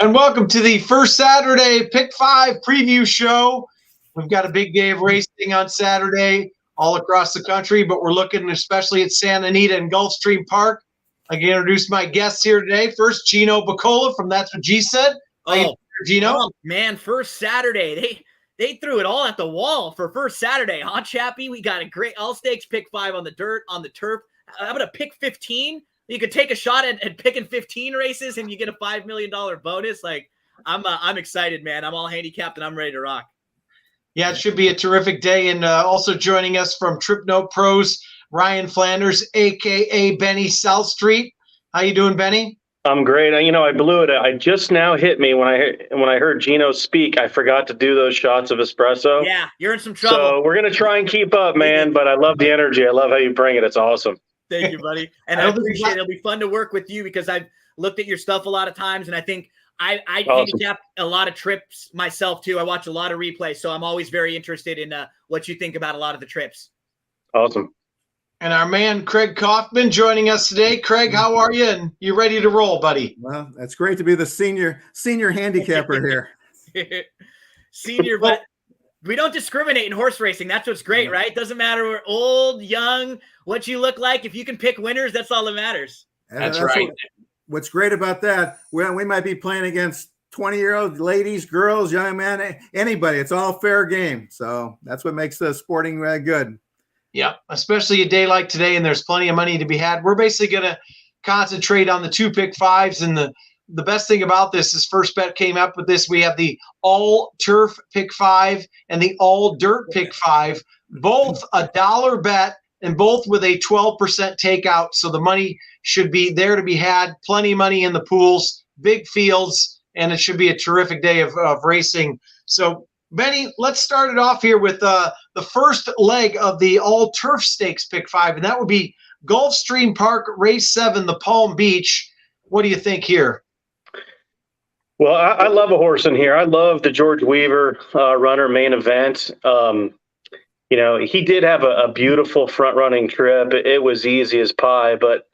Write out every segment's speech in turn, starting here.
And welcome to the first Saturday Pick 5 preview show. We've got a big day of racing on Saturday all across the country, but we're looking especially at Santa Anita and Gulfstream Park. I can introduce my guests here today. First, Gino Bacola from That's What G Said. Gino? Oh, man, first Saturday. They threw it all at the wall for first Saturday, huh, Chappie? We got a great all-stakes pick 5 on the dirt, on the turf. I'm going to pick 15. You could take a shot at picking 15 races and you get a $5 million bonus. Like, I'm excited, man. I'm all handicapped and I'm ready to rock. Yeah, it should be a terrific day. And also joining us from Trip Note Pros, Ryan Flanders, a.k.a. Benny South Street. How you doing, Benny? I'm great. I blew it. I just now hit me when I heard Gino speak. I forgot to do those shots of espresso. Yeah, you're in some trouble. So we're gonna try and keep up, man. But I love the energy. I love how you bring it. It's awesome. Thank you, buddy. And I appreciate it. It'll be fun to work with you because I've looked at your stuff a lot of times, and I think I handicap a lot of trips myself too. I watch a lot of replays, so I'm always very interested in what you think about a lot of the trips. Awesome. And our man Craig Kaufman joining us today. Craig, how are you? And you ready to roll, buddy? Well, it's great to be the senior handicapper here. Senior, but we don't discriminate in horse racing. That's what's great, right? Doesn't matter we're old, young, what you look like. If you can pick winners, that's all that matters. That's right. What's great about that, we might be playing against 20-year-old ladies, girls, young men, anybody. It's all fair game. So that's what makes the sporting good. Yeah, especially a day like today, and there's plenty of money to be had. We're basically going to concentrate on the 2 pick 5s, and the best thing about this is First Bet came up with this. We have the all turf pick 5 and the all dirt pick 5, both $1 bet and both with a 12% takeout. So the money should be there to be had. Plenty of money in the pools, big fields, and it should be a terrific day of racing. So Benny, let's start it off here with the first leg of the all turf stakes pick 5, and that would be Gulfstream Park race 7, the Palm Beach. What do you think here? Well, I love a horse in here. I love the George Weaver runner main event. He did have a beautiful front running trip. It was easy as pie, but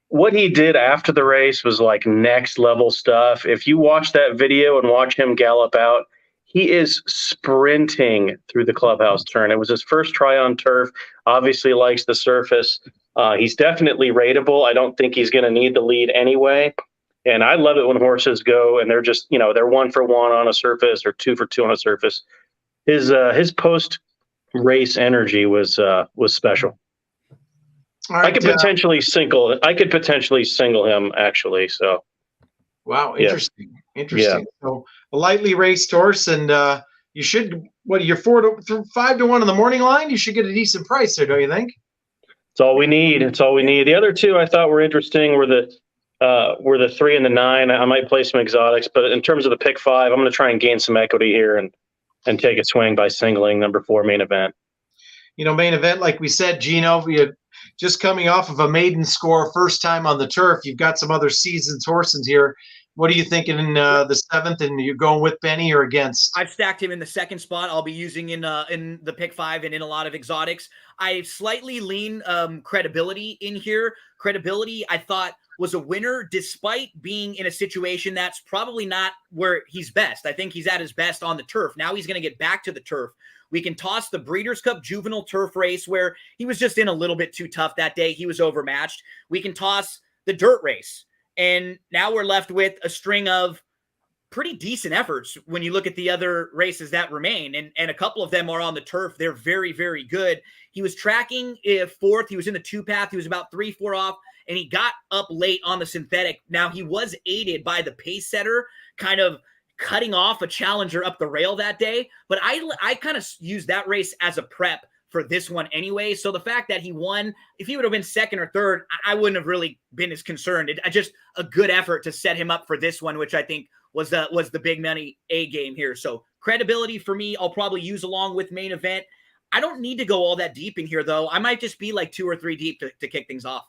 what he did after the race was like next level stuff. If you watch that video and watch him gallop out, he is sprinting through the clubhouse turn. It was his first try on turf. Obviously likes the surface. He's definitely rateable. I don't think he's going to need the lead anyway. And I love it when horses go and they're just, they're 1 for 1 on a surface or 2 for 2 on a surface. His post race energy was special. Right, I could potentially single him actually. So. Wow, interesting. Yeah. Interesting. So a lightly raced horse, and you should. You're 5 to 1 on the morning line. You should get a decent price there, don't you think? It's all we need. The other two I thought were interesting were the 3 and the 9. I might play some exotics, but in terms of the pick 5, I'm going to try and gain some equity here and take a swing by singling number 4 main event. Main event, like we said, Gino, we had just coming off of a maiden score, first time on the turf. You've got some other seasoned horses here. What are you thinking in the 7th? And you're going with Benny or against? I've stacked him in the 2nd spot. I'll be using in the pick 5 and in a lot of exotics. I slightly lean credibility in here. Credibility, I thought, was a winner despite being in a situation that's probably not where he's best. I think he's at his best on the turf. Now he's going to get back to the turf. We can toss the Breeders' Cup Juvenile Turf race where he was just in a little bit too tough that day. He was overmatched. We can toss the dirt race. And now we're left with a string of pretty decent efforts when you look at the other races that remain. And a couple of them are on the turf. They're very, very good. He was tracking 4th. He was in the 2-path. He was about 3-4 off, and he got up late on the synthetic. Now, he was aided by the pace setter kind of cutting off a challenger up the rail that day. But I kind of used that race as a prep for this one anyway. So the fact that he won, if he would have been 2nd or 3rd, I wouldn't have really been as concerned. Just a good effort to set him up for this one, which I think was the big money A game here. So credibility for me, I'll probably use along with main event. I don't need to go all that deep in here, though. I might just be like 2 or 3 deep to kick things off.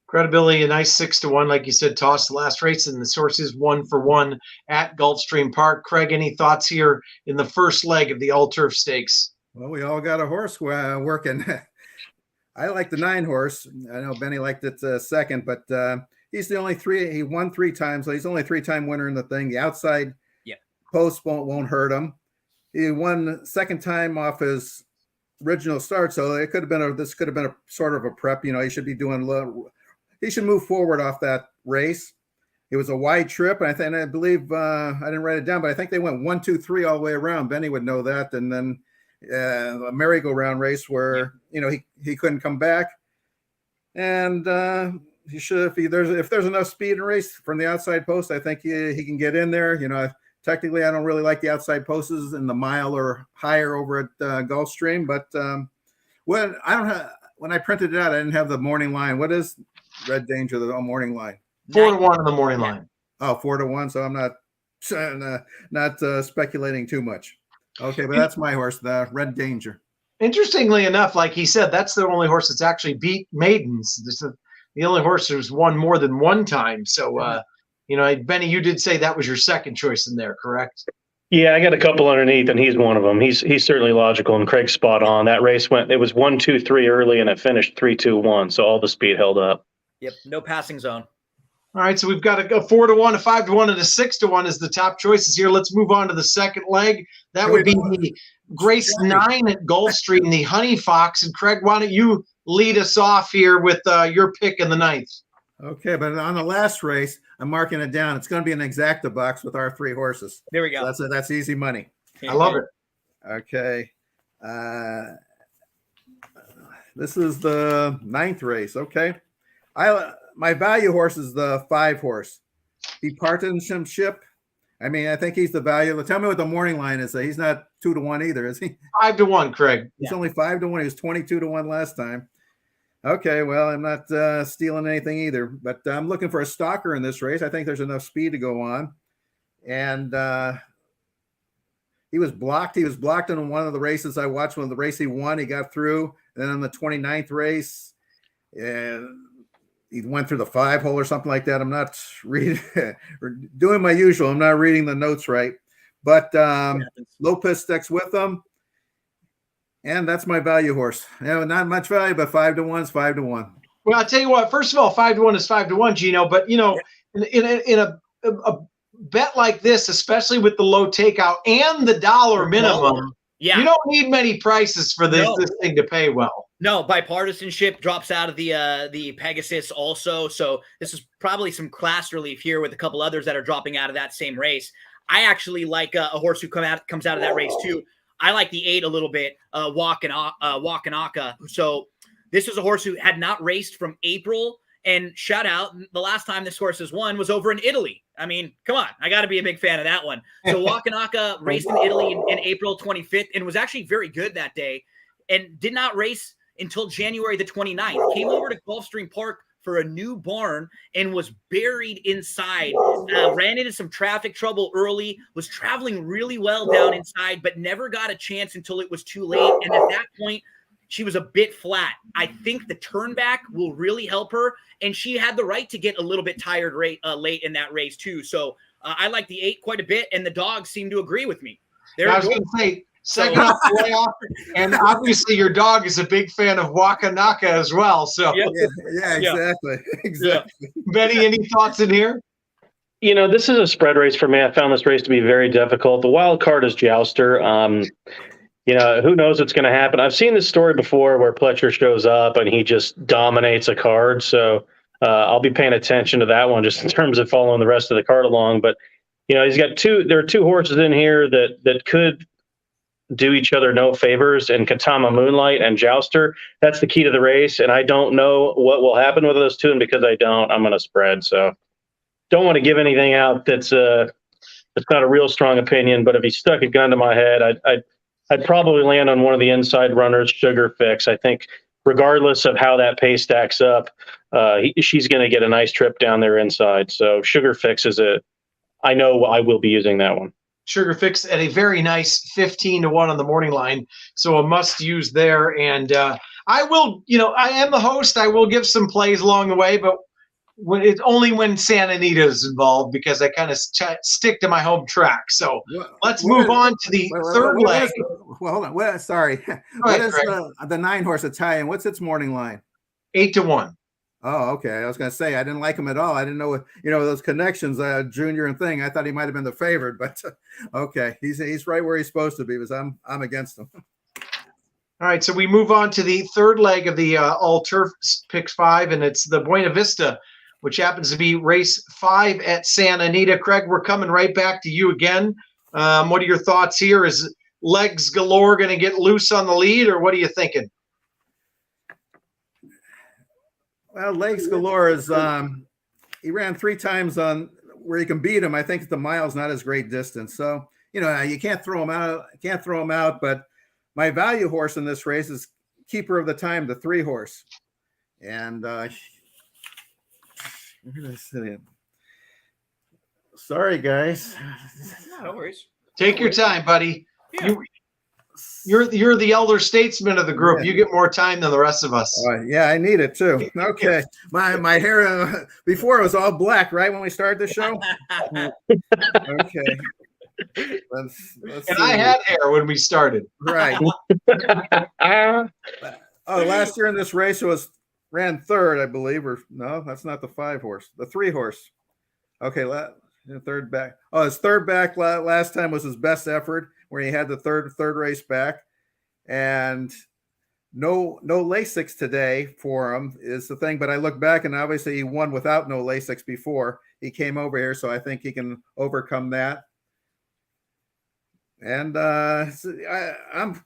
Credibility, a nice 6 to 1, like you said, toss the last race, and the source is 1 for 1 at Gulfstream Park. Craig, any thoughts here in the first leg of the all turf stakes? Well, we all got a horse working. I like the 9 horse. I know Benny liked it 2nd, but he's the only three. He won 3 times, so he's only 3-time winner in the thing. The outside Yep. post won't hurt him. He won second time off his original start, so it could have been this could have been a sort of a prep. He should be doing. He should move forward off that race. It was a wide trip, and I believe I didn't write it down, but I think they went 1, 2, 3 all the way around. Benny would know that, and then a merry-go-round race where he couldn't come back, and he should if there's enough speed in a race from the outside post, I think he can get in there. Technically, I don't really like the outside posts in the mile or higher over at Gulfstream, but when I printed it out, I didn't have the morning line. What is Red Danger, the morning line? 4-1 on the morning line. Oh, 4-1. So I'm not speculating too much. Okay, but that's my horse, the Red Danger. Interestingly enough, like he said, that's the only horse that's actually beat maidens. This is the only horse who's won more than one time. So, Benny, you did say that was your second choice in there, correct? Yeah, I got a couple underneath, and he's one of them. He's certainly logical, and Craig's spot on. That race it was 1, 2, 3 early, and it finished 3, 2, 1. So all the speed held up. Yep, no passing zone. All right, so we've got a 4-1, a 5-1, and a 6-1 as the top choices here. Let's move on to the second leg. That would be the Grace 9 at Gulfstream, the Honey Fox. And Craig, why don't you lead us off here with your pick in the 9th? Okay, but on the last race, I'm marking it down. It's going to be an exacta box with our 3 horses. There we go. So that's easy money. I love it. Okay. This is the 9th race. Okay. My value horse is the 5 horse. The partisanship. I mean, I think he's the value. Tell me what the morning line is. He's not 2-1 either, is he? 5-1, Craig. He's only 5-1. He was 22-1 last time. Okay, well, I'm not stealing anything either, but I'm looking for a stalker in this race. I think there's enough speed to go on. And he was blocked. He was blocked in one of the races I watched. When the race he won, he got through. And then on the 29th race, he went through the 5-hole or something like that. I'm not reading or doing my usual. I'm not reading the notes right. But Lopez sticks with them. And that's my value horse. Not much value, but 5-1 is 5-1. Well, I'll tell you what, first of all, 5-1 is 5-1, Gino. But, in a bet like this, especially with the low takeout and the dollar minimum, you don't need many prices for this thing to pay well. No, bipartisanship drops out of the Pegasus also. So this is probably some class relief here with a couple others that are dropping out of that same race. I actually like a horse who comes out of that race too. I like the 8 a little bit, Wakanaka. So this is a horse who had not raced from April. And shout out, the last time this horse has won was over in Italy. I mean, come on. I got to be a big fan of that one. So Wakanaka raced in Italy in April 25th and was actually very good that day and did not race until January the 29th. Came over to Gulfstream Park for a new barn and was buried inside. Ran into some traffic trouble early, was traveling really well down inside, but never got a chance until it was too late. And at that point, she was a bit flat. I think the turn back will really help her, and she had the right to get a little bit tired late in that race too. So I like the 8 quite a bit, and the dogs seem to agree with me. I was going to say, second off the layoff, and obviously your dog is a big fan of Wakanaka as well. So exactly. Benny, any thoughts in here? This is a spread race for me. I found this race to be very difficult. The wild card is Jouster. Who knows what's going to happen? I've seen this story before where Pletcher shows up and he just dominates a card. So I'll be paying attention to that one just in terms of following the rest of the card along. But, he's got there are 2 horses in here that could do each other no favors, and Katama Moonlight and Jouster. That's the key to the race. And I don't know what will happen with those 2. And because I don't, I'm going to spread. So don't want to give anything out that's not a real strong opinion. But if he stuck a gun to my head, I'd probably land on one of the inside runners, Sugar Fix. I think regardless of how that pace stacks up, she's going to get a nice trip down there inside. So Sugar Fix I know I will be using that one. Sugar Fix at a very nice 15-1 on the morning line. So a must use there. And I will, I am the host. I will give some plays along the way, but only when Santa Anita is involved, because I kind of stick to my home track. So let's move on to the third leg. Hold on. Sorry. What is the 9 horse Italian? What's its morning line? 8-1. Oh, okay. I was going to say I didn't like him at all. I didn't know what, those connections, Junior and thing. I thought he might have been the favorite, but okay, he's right where he's supposed to be. Because I'm against him. All right, so we move on to the third leg of the all turf picks 5, and it's the Buena Vista, which happens to be race 5 at Santa Anita. Craig, we're coming right back to you again. What are your thoughts here? Is Legs Galore going to get loose on the lead, or what are you thinking? Well, Legs Galore is he ran 3 times on where you can beat him. I think the mile's not as great distance, so you can't throw him out. But my value horse in this race is Keeper of the Time, the 3 horse, and where did I sit in? Sorry, guys. No worries. Take your time, buddy. Yeah. You're the elder statesman of the group. Yeah. You get more time than the rest of us. Yeah, I need it too. Okay, my hair before it was all black, right when we started the show. Okay. Let's and see. I had hair when we started. Right. Last year in this race it ran 3rd, I believe, or no, that's not the 5 horse, the 3 horse. Okay, third back. Oh, his third back last time was his best effort, where he had the third race back, and no Lasix today for him is the thing. But I look back, and obviously he won without no Lasix before he came over here, so I think he can overcome that. And I'm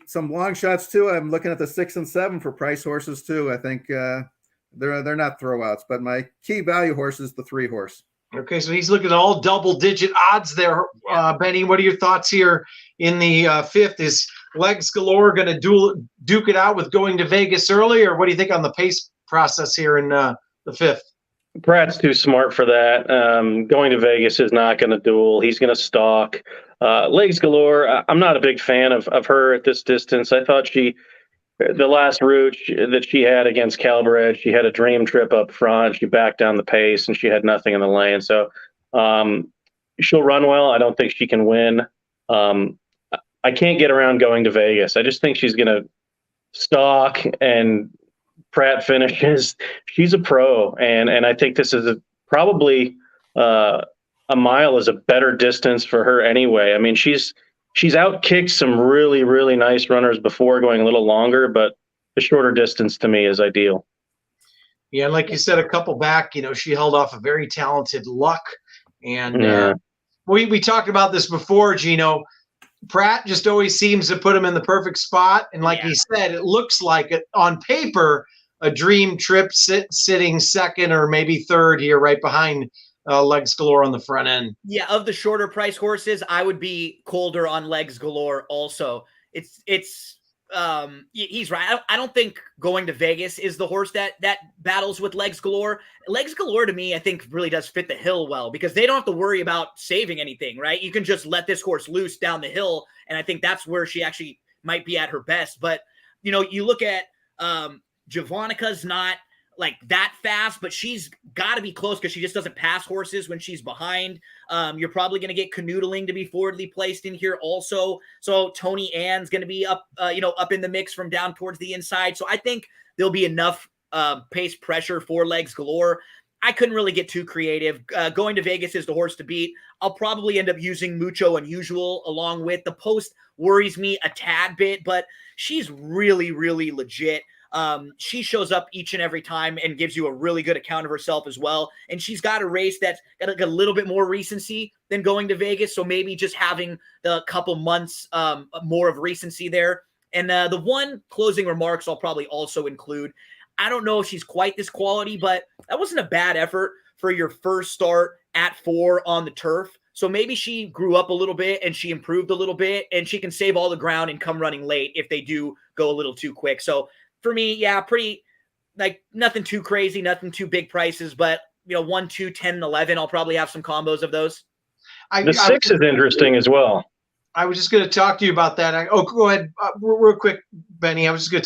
some long shots too. I'm looking at the 6 and 7 for price horses too. I think they're not throwouts, but my key value horse is the 3 horse. Okay, so he's looking at all double-digit odds there. Benny, what are your thoughts here in the 5th? Is Legs Galore going to duke it out with Going to Vegas early, or what do you think on the pace process here in the 5th? Pratt's too smart for that. Going to Vegas is not going to duel. He's going to stalk. Legs Galore, I'm not a big fan of her at this distance. I thought the last route that she had against Calbred, she had a dream trip up front. She backed down the pace, and she had nothing in the lane. So she'll run well. I don't think she can win. I can't get around Going to Vegas. I just think she's going to stalk, and Pratt finishes. She's a pro, and I think this is probably a mile is a better distance for her anyway. I mean, she's outkicked some really, really nice runners before, going a little longer, but the shorter distance to me is ideal. Yeah, like you said, a couple back, she held off a very talented Luck. And we talked about this before, Gino. Pratt just always seems to put him in the perfect spot. And like he said, it looks like it on paper, a dream trip sitting 2nd or maybe 3rd here right behind Legs Galore on the front end. Yeah, of the shorter price horses, I would be colder on Legs Galore also. He's right. I don't think Going to Vegas is the horse that battles with Legs Galore. Legs Galore to me, I think, really does fit the hill well, because they don't have to worry about saving anything, right? You can just let this horse loose down the hill, and I think that's where she actually might be at her best. But, you look at Javonica's not like that fast, but she's got to be close because she just doesn't pass horses when she's behind. You're probably going to get Canoodling to be forwardly placed in here also. So Tony Ann's going to be up in the mix from down towards the inside. So I think there'll be enough pace pressure for Legs Galore. I couldn't really get too creative. Going to Vegas is the horse to beat. I'll probably end up using Mucho Unusual along with the post. Worries me a tad bit, but she's really, really legit. She shows up each and every time and gives you a really good account of herself as well. And she's got a race that's got a little bit more recency than Going to Vegas. So maybe just having the couple months more of recency there. And the one closing remarks I'll probably also include. I don't know if she's quite this quality, but that wasn't a bad effort for your first start at 4 on the turf. So maybe she grew up a little bit and she improved a little bit, and she can save all the ground and come running late if they do go a little too quick. So for me, yeah, pretty, like, nothing too crazy, nothing too big prices, but 1, 2, 10, and 11, I'll probably have some combos of those. The 6 is interesting as well. I was just going to talk to you about that. Go ahead real quick, Benny. I was just going to